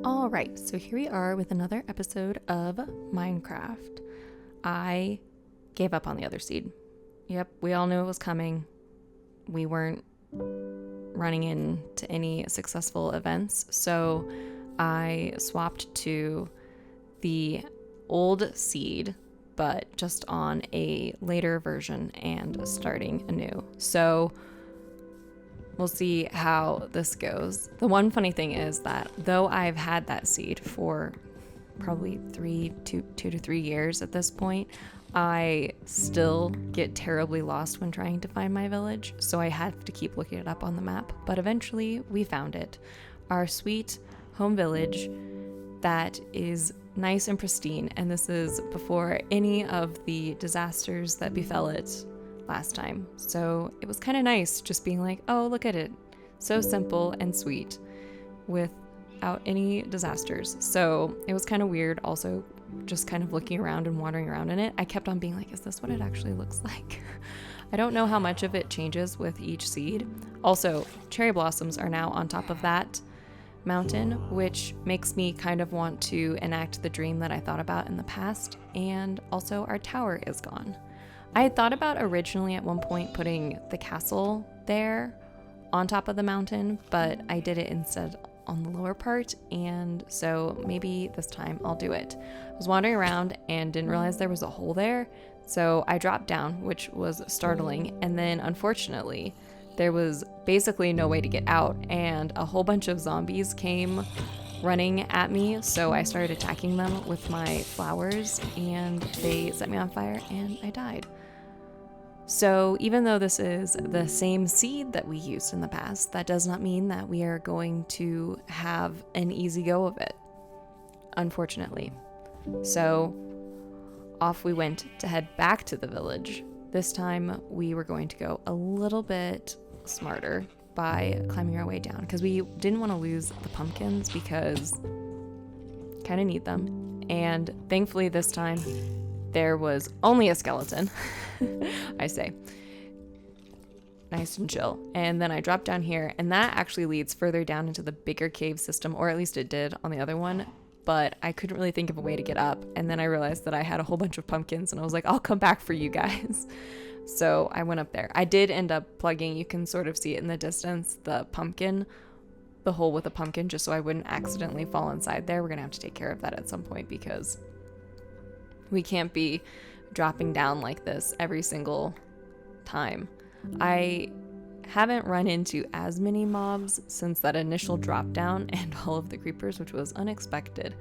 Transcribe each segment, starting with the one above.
All right, so here we are with another episode of Minecraft. I gave up on the other seed. Yep, we all knew it was coming. We weren't running into any successful events, so I swapped to the old seed, but just on a later version and starting anew. So we'll see how this goes. The one funny thing is that though I've had that seed for probably 2 to 3 years at this point, I still get terribly lost when trying to find my village, so I have to keep looking it up on the map. But eventually we found it. Our sweet home village that is nice and pristine, and this is before any of the disasters that befell it last time. So it was kind of nice just being like, oh, look at it. So simple and sweet without any disasters. So it was kind of weird also just kind of looking around and wandering around in it. I kept on being like, is this what it actually looks like? I don't know how much of it changes with each seed. Also, cherry blossoms are now on top of that mountain, which makes me kind of want to enact the dream that I thought about in the past. And also our tower is gone. I had thought about originally at one point putting the castle there on top of the mountain, but I did it instead on the lower part, and so maybe this time I'll do it. I was wandering around and didn't realize there was a hole there, so I dropped down, which was startling, and then unfortunately there was basically no way to get out, and a whole bunch of zombies came running at me, so I started attacking them with my flowers, and they set me on fire, and I died. So even though this is the same seed that we used in the past, that does not mean that we are going to have an easy go of it, unfortunately. So off we went to head back to the village. This time we were going to go a little bit smarter by climbing our way down, because we didn't want to lose the pumpkins because kind of need them. And thankfully this time there was only a skeleton. I say. Nice and chill. And then I dropped down here, and that actually leads further down into the bigger cave system, or at least it did on the other one, but I couldn't really think of a way to get up. And then I realized that I had a whole bunch of pumpkins, and I was like, I'll come back for you guys. So I went up there. I did end up plugging, you can sort of see it in the distance, the hole with the pumpkin, just so I wouldn't accidentally fall inside there. We're gonna have to take care of that at some point, because we can't be dropping down like this every single time. I haven't run into as many mobs since that initial drop down and all of the creepers, which was unexpected,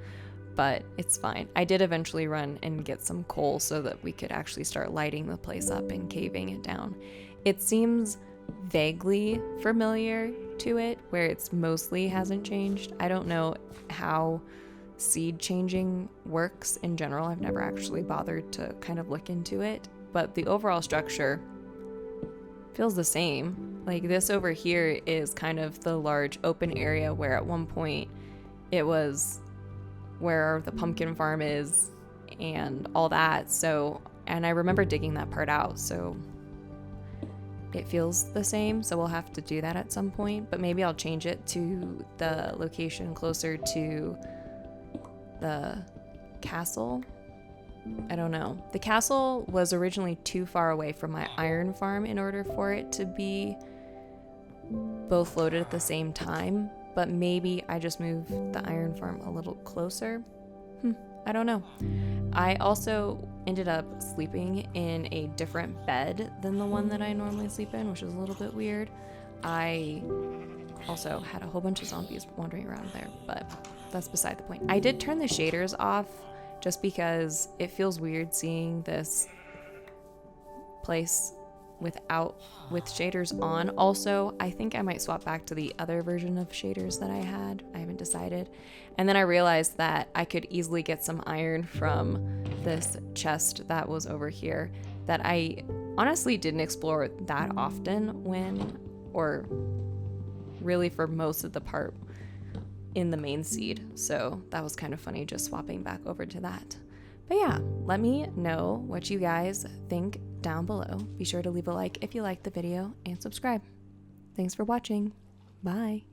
but it's fine. I did eventually run and get some coal so that we could actually start lighting the place up and caving it down. It seems vaguely familiar to it, where it's mostly hasn't changed. I don't know how seed changing works in general. I've never actually bothered to kind of look into it, but the overall structure feels the same. Like this over here is kind of the large open area where at one point it was where the pumpkin farm is and all that. So, and I remember digging that part out, so it feels the same. So we'll have to do that at some point, but maybe I'll change it to the location closer to the castle. I don't know. The castle was originally too far away from my iron farm in order for it to be both loaded at the same time, but maybe I just moved the iron farm a little closer. I don't know. I also ended up sleeping in a different bed than the one that I normally sleep in, which is a little bit weird. I also had a whole bunch of zombies wandering around there, but that's beside the point. I did turn the shaders off just because it feels weird seeing this place with shaders on. Also, I think I might swap back to the other version of shaders that I had. I haven't decided. And then I realized that I could easily get some iron from this chest that was over here that I honestly didn't explore that often or really for most of the part in the main seed. So that was kind of funny just swapping back over to that. But yeah, let me know what you guys think down below. Be sure to leave a like if you liked the video and subscribe. Thanks for watching. Bye.